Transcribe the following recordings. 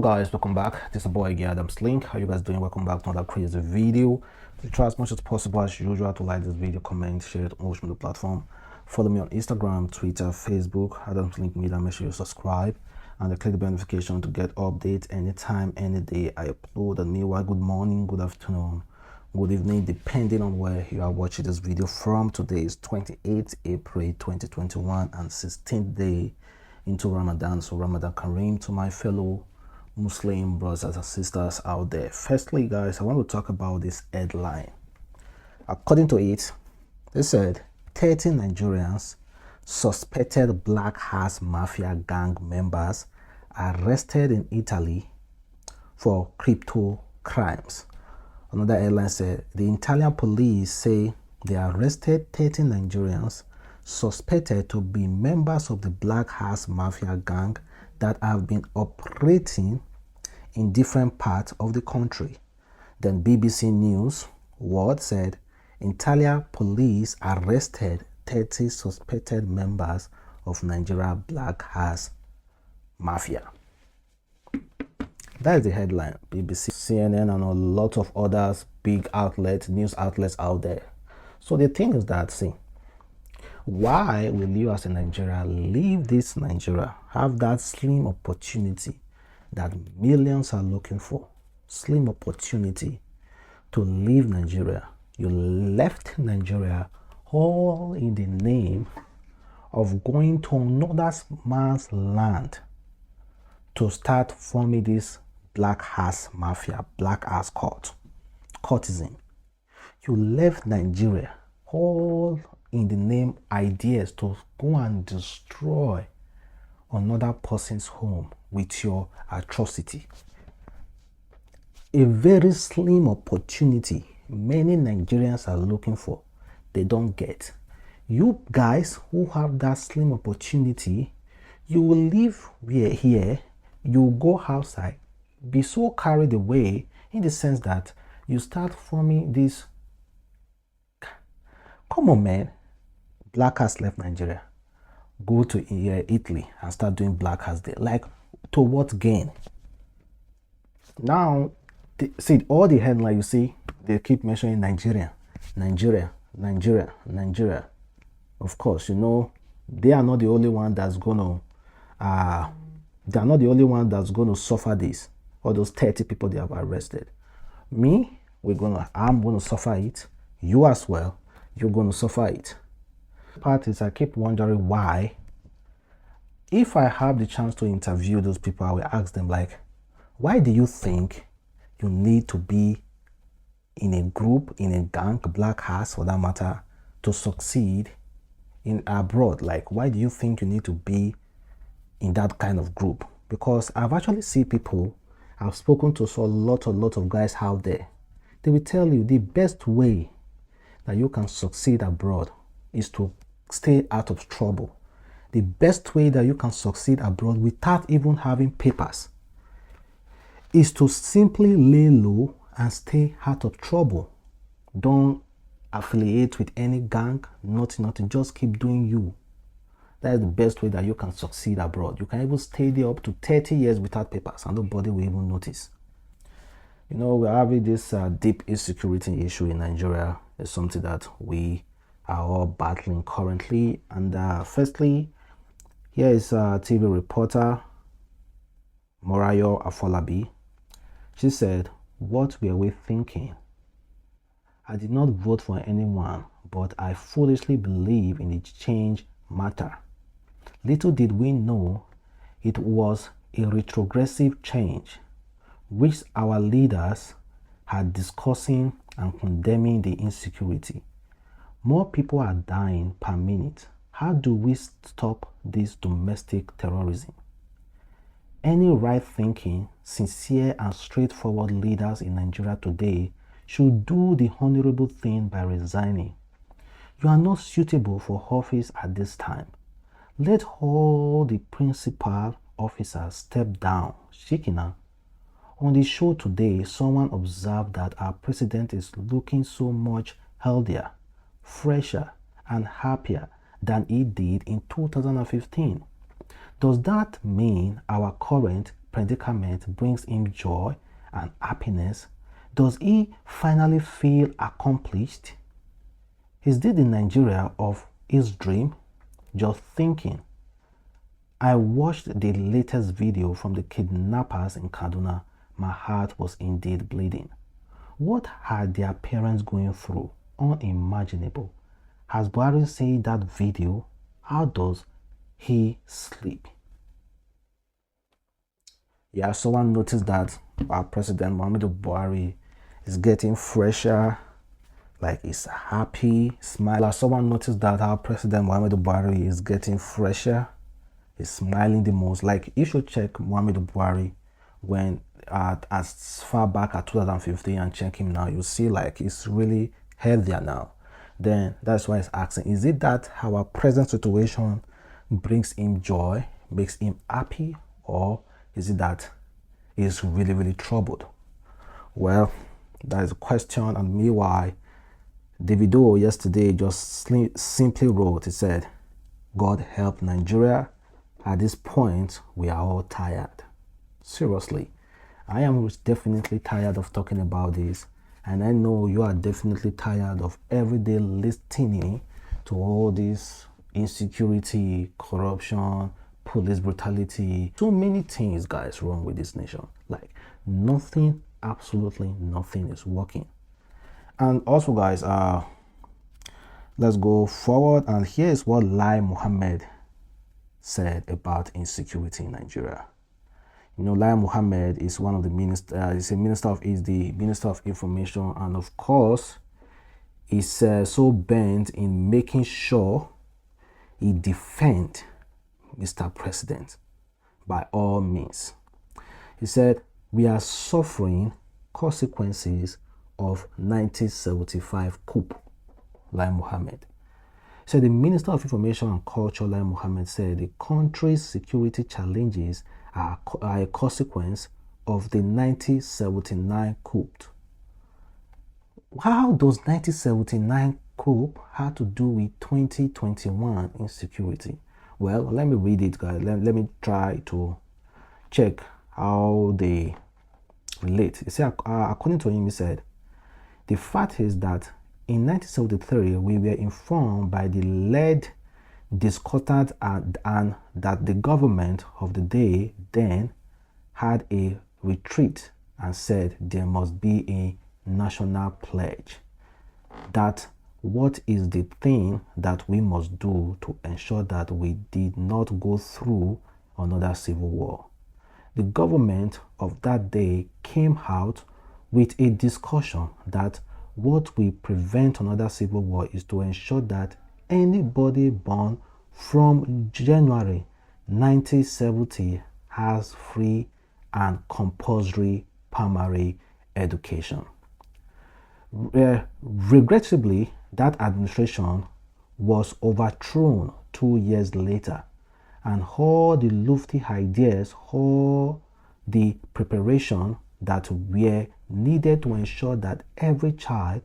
Guys, welcome back. This is boy again, Adamslink. How you guys doing? Welcome back to another crazy video. Please try as much as possible as usual to like this video, comment, share it on the platform. Follow me on Instagram, Twitter, Facebook, adamslinkmedia. Make sure you subscribe and click the bell notification to get updates anytime, any day I upload. And meanwhile, good morning, good afternoon, good evening, depending on where you are watching this video from. Today is 28th April 2021 and 16th day into Ramadan. So Ramadan Kareem to my fellow Muslim brothers and sisters out there. Firstly, guys, I want to talk about this headline. According to it, they said 30 Nigerians suspected black house mafia gang members arrested in Italy for crypto crimes. Another headline said the Italian police say they arrested 30 Nigerians suspected to be members of the black house mafia gang that have been operating in different parts of the country. Then BBC News World said Italian police arrested 30 suspected members of Nigeria black house mafia. That is the headline. BBC, CNN, and a lot of others big outlets, news outlets out there. So the thing is that, see, why will you as a Nigerian leave this Nigeria, have that slim opportunity that millions are looking for, slim opportunity to leave Nigeria? You left Nigeria all in the name of going to another man's land to start forming this black house mafia, black house courtesan. You left Nigeria all in the name ideas to go and destroy another person's home with your atrocity. A very slim opportunity many Nigerians are looking for, they don't get. You guys who have that slim opportunity, you will live here, you go outside, be so carried away in the sense that you start forming this. Come on, man. Black house left Nigeria, go to Italy and start doing black house there. Like, to what gain? Now, see, all the headline you see, they keep mentioning Nigeria. Of course, you know, they are not the only one that's gonna suffer this. All those 30 people they have arrested. I'm gonna suffer it. You as well, you're gonna suffer it. Part is I keep wondering why. If I have the chance to interview those people, I will ask them, like, why do you think you need to be in a group, in a gang, black house for that matter, to succeed in abroad? Like, why do you think you need to be in that kind of group? Because I've actually seen people, I've spoken to a lot of guys out there. They will tell you the best way that you can succeed abroad is to stay out of trouble. The best way that you can succeed abroad without even having papers is to simply lay low and stay out of trouble. Don't affiliate with any gang, nothing, just keep doing you. That is the best way that you can succeed abroad. You can even stay there up to 30 years without papers and nobody will even notice. You know, we're having this deep insecurity issue in Nigeria. It's something that we are all battling currently. And firstly, here is TV reporter Morayo Afolabi. She said, "What were we thinking? I did not vote for anyone, but I foolishly believe in the change matter. Little did we know it was a retrogressive change, which our leaders had discussing and condemning the insecurity. More people are dying per minute. How do we stop this domestic terrorism? Any right-thinking, sincere and straightforward leaders in Nigeria today should do the honorable thing by resigning. You are not suitable for office at this time. Let all the principal officers step down." Shikina. On the show today, someone observed that our president is looking so much healthier, fresher, and happier than he did in 2015. Does that mean our current predicament brings him joy and happiness? Does he finally feel accomplished? Is this the Nigeria of his dream? Just thinking. I watched the latest video from the kidnappers in Kaduna. My heart was indeed bleeding. What are their parents going through? Unimaginable. Has Buhari seen that video? How does he sleep? Yeah, someone noticed that our president Muhammadu Buhari is getting fresher, like he's happy, smiling. Someone noticed that our president Muhammadu Buhari is getting fresher, he's smiling the most. Like, you should check Muhammadu Buhari when as far back as 2015 and check him now. You see, like, he's really healthier now. Then that's why he's asking, is it that our present situation brings him joy, makes him happy, or is it that he's really, really troubled? Well, that is a question. And meanwhile, Davido yesterday just simply wrote, he said, God help Nigeria. At this point, we are all tired. Seriously, I am definitely tired of talking about this. And I know you are definitely tired of every day listening to all this insecurity, corruption, police brutality. So many things, guys, wrong with this nation. Like, nothing, absolutely nothing is working. And also, guys, let's go forward. And here is what Lai Mohammed said about insecurity in Nigeria. You know, Lai Mohammed is one of the ministers. He's the minister of information, and of course, he's so bent in making sure he defend Mr. President by all means. He said, we are suffering consequences of 1975 coup. Lai Mohammed said, the Minister of Information and Culture, Lai Mohammed, said the country's security challenges are a consequence of the 1979 coup. How does 1979 coup have to do with 2021 insecurity? Well, let me read it, guys. Let me try to check how they relate. You see, according to him, he said, the fact is that in 1973, we were informed by the lead discontent and that the government of the day then had a retreat and said there must be a national pledge. That what is the thing that we must do to ensure that we did not go through another civil war. The government of that day came out with a discussion that what will prevent another civil war is to ensure that anybody born from January 1970 has free and compulsory primary education. Regrettably, that administration was overthrown 2 years later, and all the lofty ideas, all the preparation that were needed to ensure that every child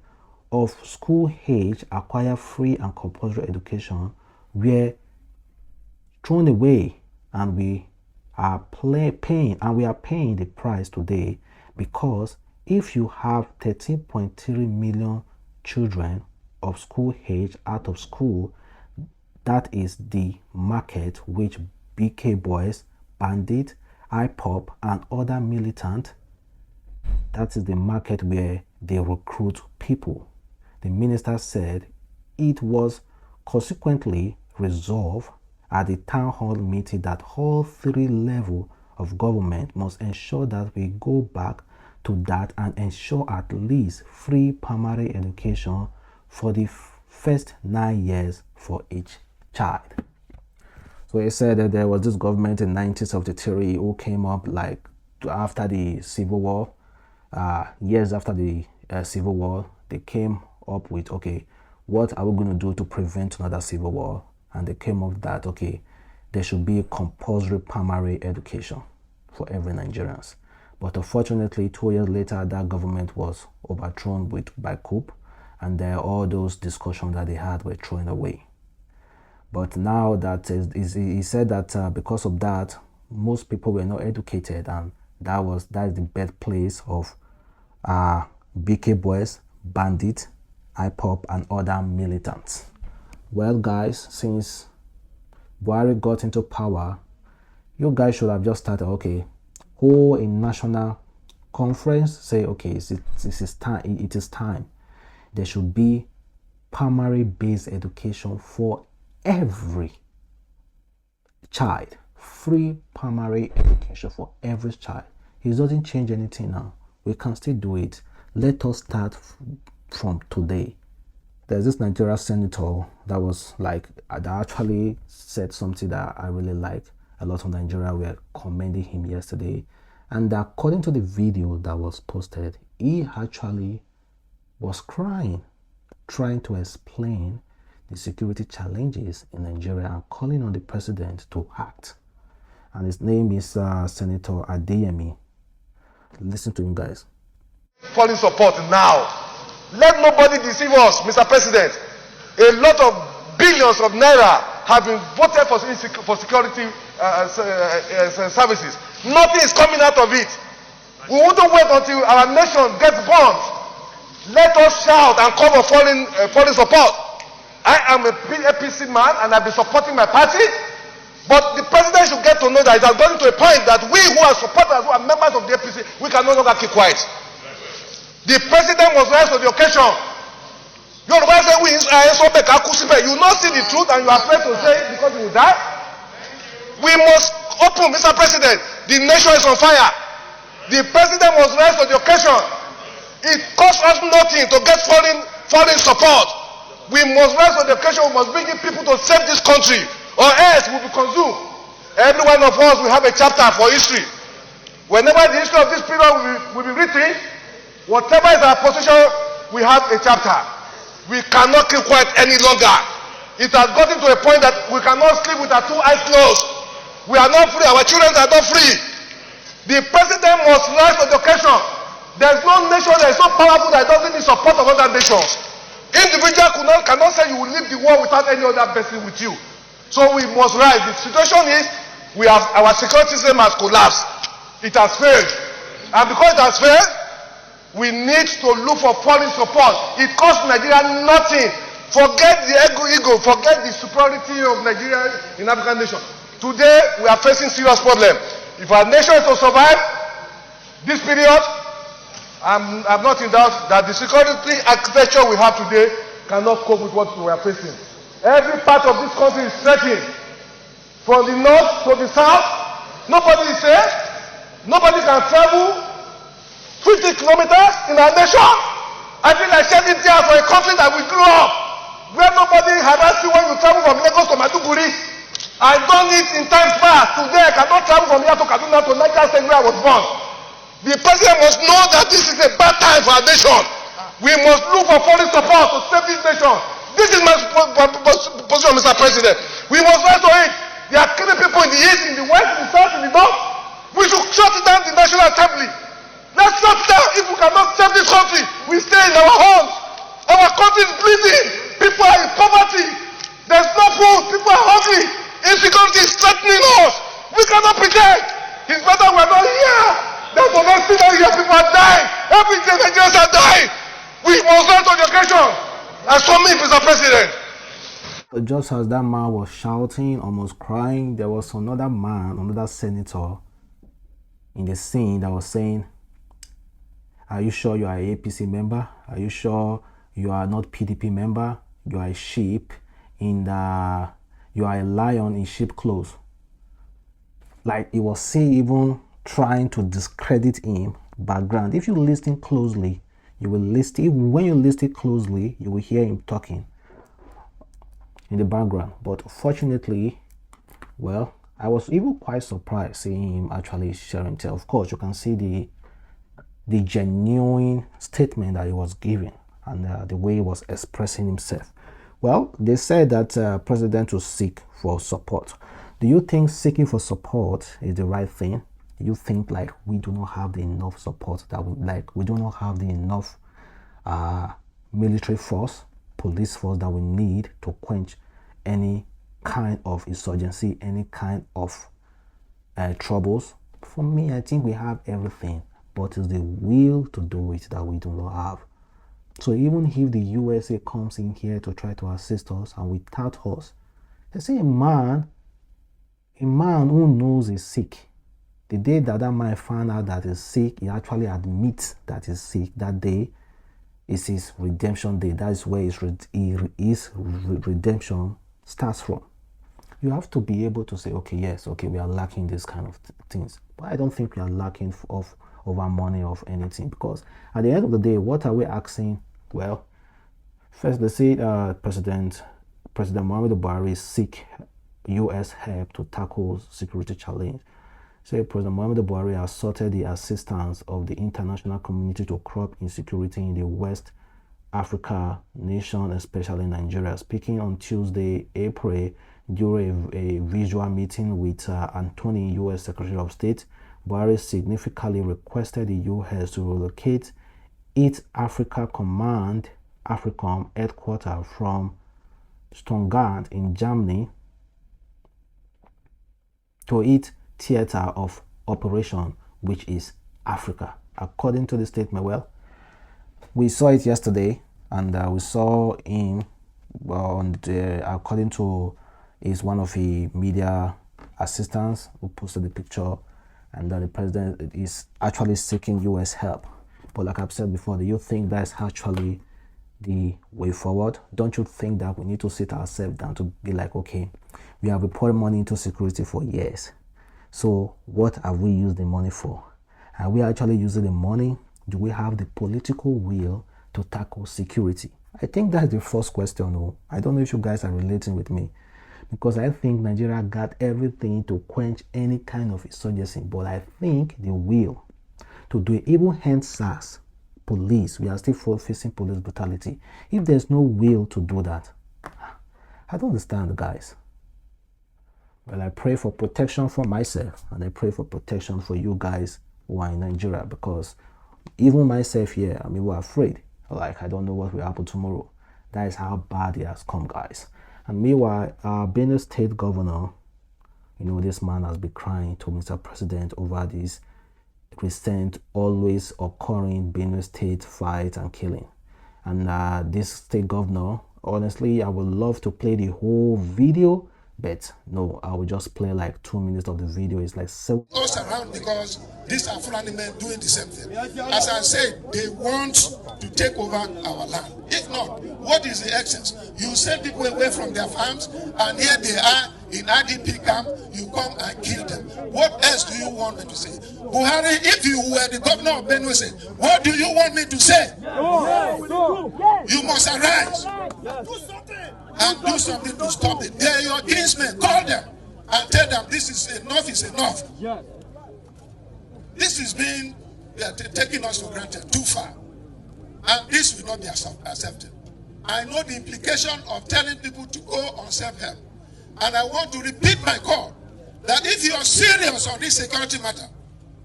of school age acquire free and compulsory education were thrown away, and we are paying the price today, because if you have 13.3 million children of school age out of school, that is the market which BK boys, bandit, IPOP, and other militant, that is the market where they recruit people. The minister said it was consequently resolved at the town hall meeting that all three levels of government must ensure that we go back to that and ensure at least free primary education for the first 9 years for each child. So he said that there was this government in 1973 who came up like after the Civil War, years after the Civil War, they came up with, okay, what are we going to do to prevent another Civil War? And they came up with that, okay, there should be a compulsory primary education for every Nigerians. But unfortunately, 2 years later, that government was overthrown by coup, and all those discussions that they had were thrown away. But now that he said that because of that, most people were not educated, and that is the birthplace of BK boys, bandits, IPOP, and other militants. Well, guys, since Buhari got into power, you guys should have just started, okay, hold a national conference, say, okay, it is time. There should be primary-based education for every child. Free primary education for every child. It doesn't change anything now. We can still do it. Let us start from today. There's this Nigerian senator that was like, that actually said something that I really like. A lot of Nigeria were commending him yesterday. And according to the video that was posted, he actually was crying, trying to explain the security challenges in Nigeria and calling on the president to act. And his name is Senator Adeyemi. Listen to him, guys. Falling support now. Let nobody deceive us, Mr. President. A lot of billions of naira have been voted for security services. Nothing is coming out of it. We wouldn't wait until our nation gets bombed. Let us shout and call for falling support. I am a APC man and I've been supporting my party. But the president should get to know that it has gotten to a point that we who are supporters, who are members of the APC, we can no longer keep quiet. The president must rise to the occasion. You will not see the truth and you are afraid to say it because you will die. We must open, Mr. President. The nation is on fire. The president must rise to the occasion. It costs us nothing to get foreign support. We must rise to the occasion. We must bring in people to save this country, or else we will be consumed. Every one of us will have a chapter for history. Whenever the history of this period will be written, whatever is our position, we have a chapter. We cannot keep quiet any longer. It has gotten to a point that we cannot sleep with our two eyes closed. We are not free. Our children are not free. The president must rise to the occasion. There is no nation that is so powerful that doesn't need support of other nations. Individual cannot say you will leave the war without any other person with you. So we must rise. The situation is our security system has collapsed. It has failed. And because it has failed, we need to look for foreign support. It costs Nigeria nothing. Forget the ego, forget the superiority of Nigeria in African nation. Today, we are facing serious problem. If our nation is to survive this period, I'm not in doubt that the security architecture we have today cannot cope with what we are facing. Every part of this country is threatened. From the north to the south, nobody is safe. Nobody can travel 50 kilometers in our nation. I feel like shedding tears for a country that we grew up, where nobody harass you when you travel from Lagos to Maiduguri. I've done it in times past. Today I cannot travel from here to Kaduna to Niger State where I was born. The president must know that this is a bad time for our nation. We must look for foreign support to save this nation. This is my position, Mr. President. We must rise to it. They are killing people in the east, in the west, in the south, in the north. We should shut down the National Assembly. Let's shut down. If we cannot save this country, we stay in our homes. Our country is bleeding. People are in poverty. There's no food. People are hungry. Insecurity is threatening us. We cannot pretend. It's better we're not here. That's what I'm seeing here. People are dying. Every day Nigerians are dying. We must rise to the occasion. And so me, Mr. President. Just as that man was shouting, almost crying, there was another man, another senator in the scene that was saying, are you sure you are an APC member? Are you sure you are not PDP member? You are a sheep you are a lion in sheep clothes. Like he was even trying to discredit him background. If you listen closely, you will listen. When you listen closely, you will hear him talking in the background. But fortunately, well, I was even quite surprised seeing him actually sharing it. Of course, you can see the genuine statement that he was giving and the way he was expressing himself. Well, they said that president will seek for support. Do you think seeking for support is the right thing? Do you think like we do not have the enough support that we do not have the enough military force, police force that we need to quench any kind of insurgency, any kind of troubles. For me, I think we have everything, but it's the will to do it that we do not have. So even if the USA comes in here to try to assist us and without us, they say a man who knows he's sick, the day that man found out that he's sick, he actually admits that he's sick. That day is his redemption day. That is where his redemption starts from. You have to be able to say, okay, yes, okay, we are lacking this kind of things. But I don't think we are lacking of our money or anything, because at the end of the day, what are we asking? Well, first they say President Muhammadu Buhari seek U.S. help to tackle security challenge. Say President Muhammadu Buhari has sought the assistance of the international community to curb insecurity in the West Africa nation, especially Nigeria. Speaking on Tuesday, April, during a visual meeting with Anthony, U.S. Secretary of State, Buhari significantly requested the U.S. to relocate its Africa Command, AFRICOM headquarters from Stuttgart in Germany to its theater of operation, which is Africa. According to the statement, well, we saw it yesterday, and we saw him according to one of the media assistants who posted the picture, and that the president is actually seeking U.S. help. But like I've said before, do you think that's actually the way forward? Don't you think that we need to sit ourselves down to be like, okay, we have poured money into security for years, so what have we used the money for? Are we actually using the money? Do we have the political will to tackle security? I think that's the first question. I don't know if you guys are relating with me, because I think Nigeria got everything to quench any kind of insurgency, but I think the will to do it, even hence SARS, police, we are still facing police brutality. If there's no will to do that, I don't understand, guys. Well, I pray for protection for myself, and I pray for protection for you guys who are in Nigeria, because even myself here, we're afraid. Like, I don't know what will happen tomorrow. That is how bad it has come, guys. And meanwhile, our Benue State governor, this man has been crying to Mr. President over this recent, always occurring Benue State fight and killing. And this state governor, honestly, I would love to play the whole video, but no, I will just play like 2 minutes of the video. It's like so. Goes around because these are Fulani men doing the same thing. As I said, they want to take over our land. If not, what is the excess? You send people away from their farms, and here they are in IDP camp. You come and kill them. What else do you want me to say? Buhari, if you were the governor of Benue State, what do you want me to say? You must arise and do something to stop it. They are your kinsmen. Call them and tell them this is enough. This is being taking us for granted too far, and this will not be accepted. I know the implication of telling people to go on self-help, and I want to repeat my call that if you are serious on this security matter,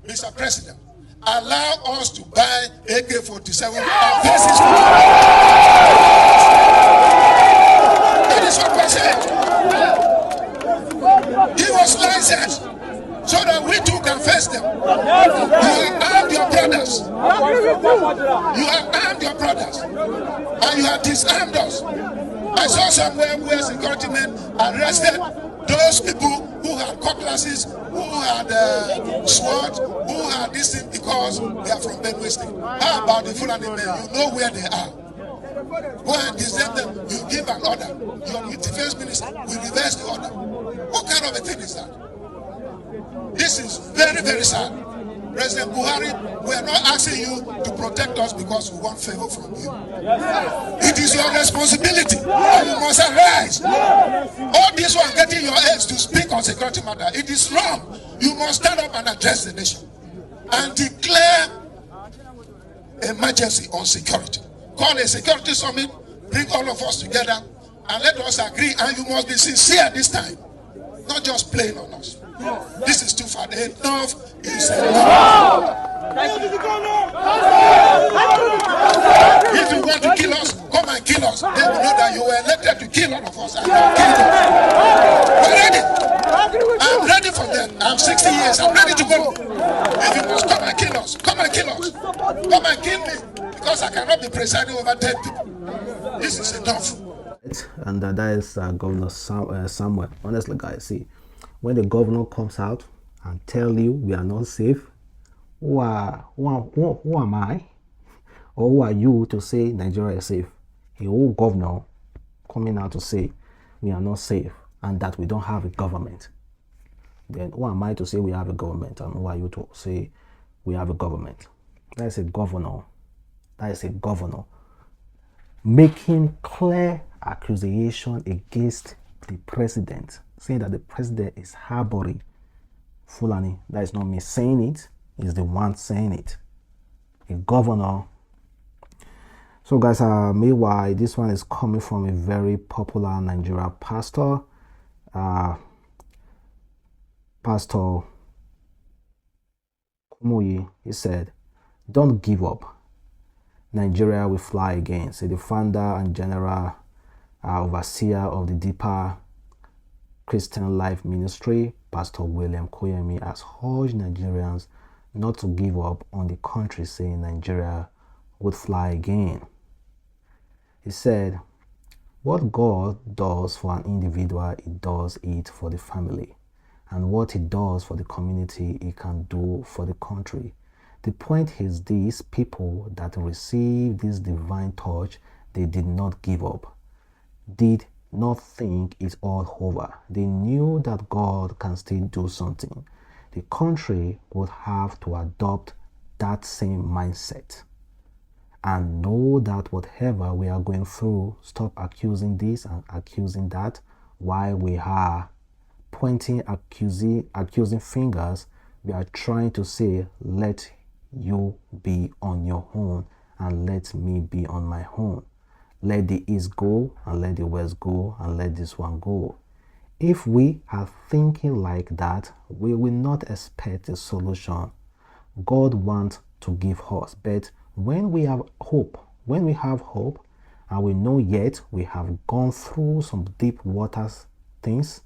Mr. President, allow us to buy AK-47 and face it. That is what I said. Give us license so that we too can face them. You have armed your brothers. You have armed your brothers, and you have disarmed us. I saw somewhere where security men arrested those people who had cutlasses, who had swords, who had this thing, because they are from Benue State. How about the Fulani men? You know where they are. Go and disarm them. You give an order. Your defense minister will reverse the order. What kind of a thing is that? This is very, very sad. President Buhari, we are not asking you to protect us because we want favor from you. It is your responsibility, and you must arise. All this one getting your heads to speak on security matter, it is wrong. You must stand up and address the nation and declare emergency on security. Call a security summit, bring all of us together, and let us agree. And you must be sincere this time, not just playing on us. This is too far. Enough is enough. If you want to kill us, come and kill us. Then we know that you were elected to kill all of us, and you have killed us. We're ready. I'm ready for them. I'm 60 years. I'm ready to go. If you must come and kill us, come and kill us. Come and kill me. Because I cannot be presiding over 10 people. This is enough. And that is Governor Samuel. Honestly, guys, see, when the governor comes out and tell you we are not safe, who am I? Or who are you to say Nigeria is safe? A whole governor coming out to say we are not safe and that we don't have a government. Then who am I to say we have a government, and who are you to say we have a government? That is a governor. That is a governor making clear accusation against the president, saying that the president is harboring Fulani. That is not me saying it, it's the one saying it. A governor. So guys, meanwhile, this one is coming from a very popular Nigeria pastor. Pastor Kumuyi, he said, "Don't give up. Nigeria will fly again." So the founder and general overseer of the Deeper Christian Life Ministry, Pastor William Koyemi, has urged Nigerians not to give up on the country, saying Nigeria would fly again. He said, "What God does for an individual, He does it for the family. And what He does for the community, He can do for the country. The point is these people that received this divine touch, they did not give up, did not think it's all over. They knew that God can still do something. The country would have to adopt that same mindset and know that whatever we are going through, stop accusing this and accusing that, while we are pointing accusing fingers. We are trying to say, let you be on your own and let me be on my own. Let the East go and let the West go and let this one go." If we are thinking like that, we will not expect a solution God wants to give us. But when we have hope, and we know yet we have gone through some deep waters, things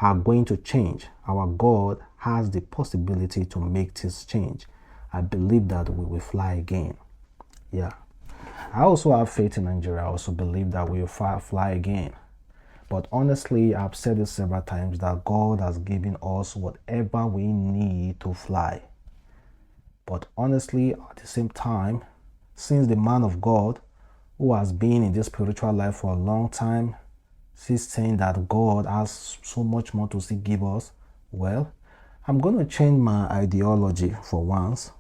are going to change. Our God has the possibility to make this change. I believe that we will fly again. Yeah. I also have faith in Nigeria. I also believe that we will fly again. But honestly, I've said this several times, that God has given us whatever we need to fly. But honestly, at the same time, since the man of God, who has been in this spiritual life for a long time, she's saying that God has so much more to still give us, well, I'm going to change my ideology for once,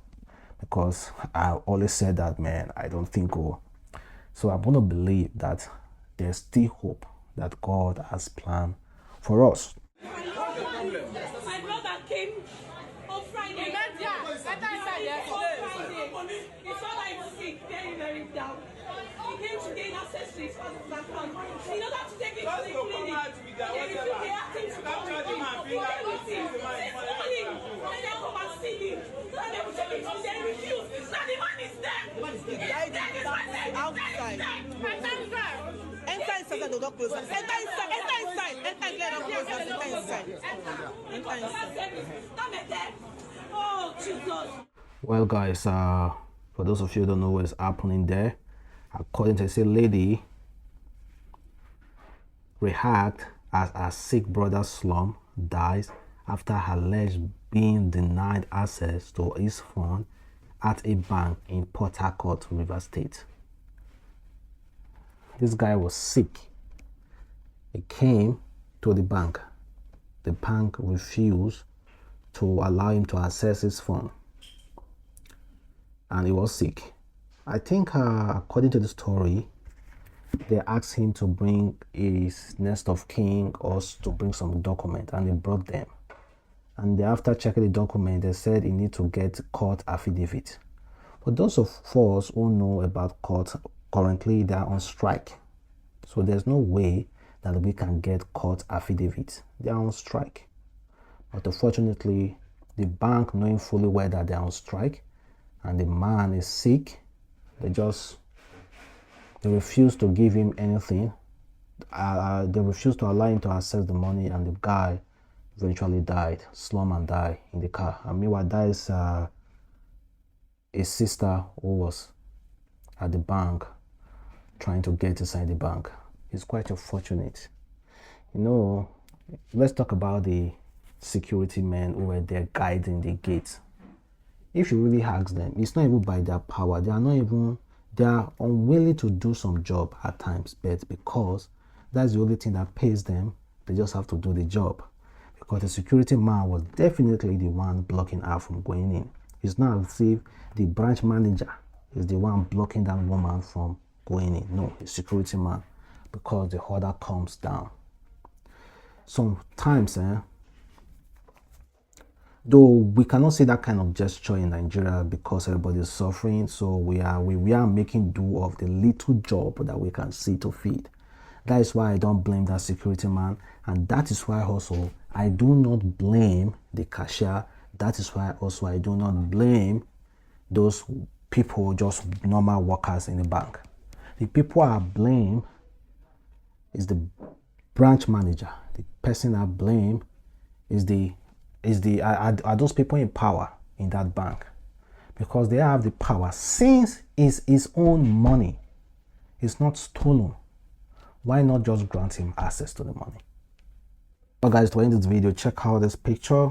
because I always said that, man, I don't think so I'm going to believe that there's still hope that God has planned for us. My brother came on Friday. On Friday. He saw that he was sick, very, very down. He came to gain access to his father's account in order to take him to the clinic. They asked him to come with him. He came with him this morning. And they come and see him. So they will take him to the refuse. Now the man is dead. Outside. Enter inside, the door closes. Enter inside. Oh, Jesus. Well, guys, for those of you who don't know what's happening there, according to a lady, react as her sick brother Slum dies after alleged being denied access to his phone at a bank in Port Harcourt, Rivers State. This guy was sick. He came to the bank. The bank refused to allow him to access his phone, and he was sick. I think according to the story, they asked him to bring his next of kin or to bring some document, and he brought them. And after checking the document, they said he need to get court affidavit. For those of us who know about court, currently they are on strike, so there's no way that we can get court affidavit. They are on strike. But unfortunately, the bank, knowing fully well that they are on strike and the man is sick, they refuse to give him anything. They refuse to allow him to access the money, and the guy eventually died, slum and die in the car. And meanwhile, that is a sister who was at the bank trying to get inside the bank. It's quite unfortunate. You know, let's talk about the security men who were there guiding the gate. If you really ask them, it's not even by their power. They are unwilling to do some job at times, but because that's the only thing that pays them, they just have to do the job. Because the security man was definitely the one blocking her from going in. It's not as if the branch manager is the one blocking that woman from going in. No, the security man, because the order comes down. Sometimes, though we cannot see that kind of gesture in Nigeria because everybody is suffering, so we are making do of the little job that we can see to feed. That is why I don't blame that security man, and that is why also I do not blame the cashier. That is why also I do not blame those people, just normal workers in the bank. The people I blame is the branch manager. The person I blame is are those people in power in that bank, because they have the power. Since it's his own money, it's not stolen, why not just grant him access to the money? But guys, to end this video, check out this picture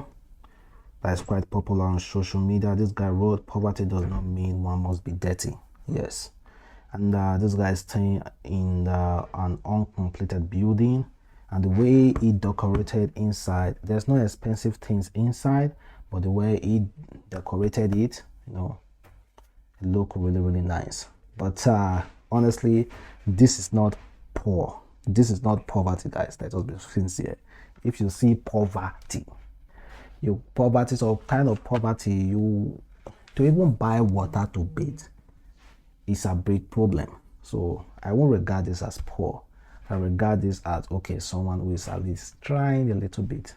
that is quite popular on social media. This guy wrote, "Poverty does not mean one must be dirty." Yes. And this guy is staying in an uncompleted building, and the way he decorated inside, there's no expensive things inside, but the way he decorated it, you know, it looked really, really nice. But honestly, this is not poor. This is not poverty, guys. Let us be sincere. If you see poverty, some kind of poverty, to even buy water to bathe is a big problem. So I won't regard this as poor. I regard this as, okay, someone who is at least trying a little bit.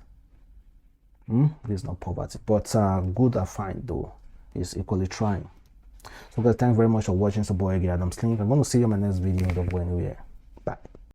This is not poverty, but good or fine though is equally trying. So guys, thanks very much for watching. It's your boy Adamslink. I'm going to see you in my next video. Don't go anywhere.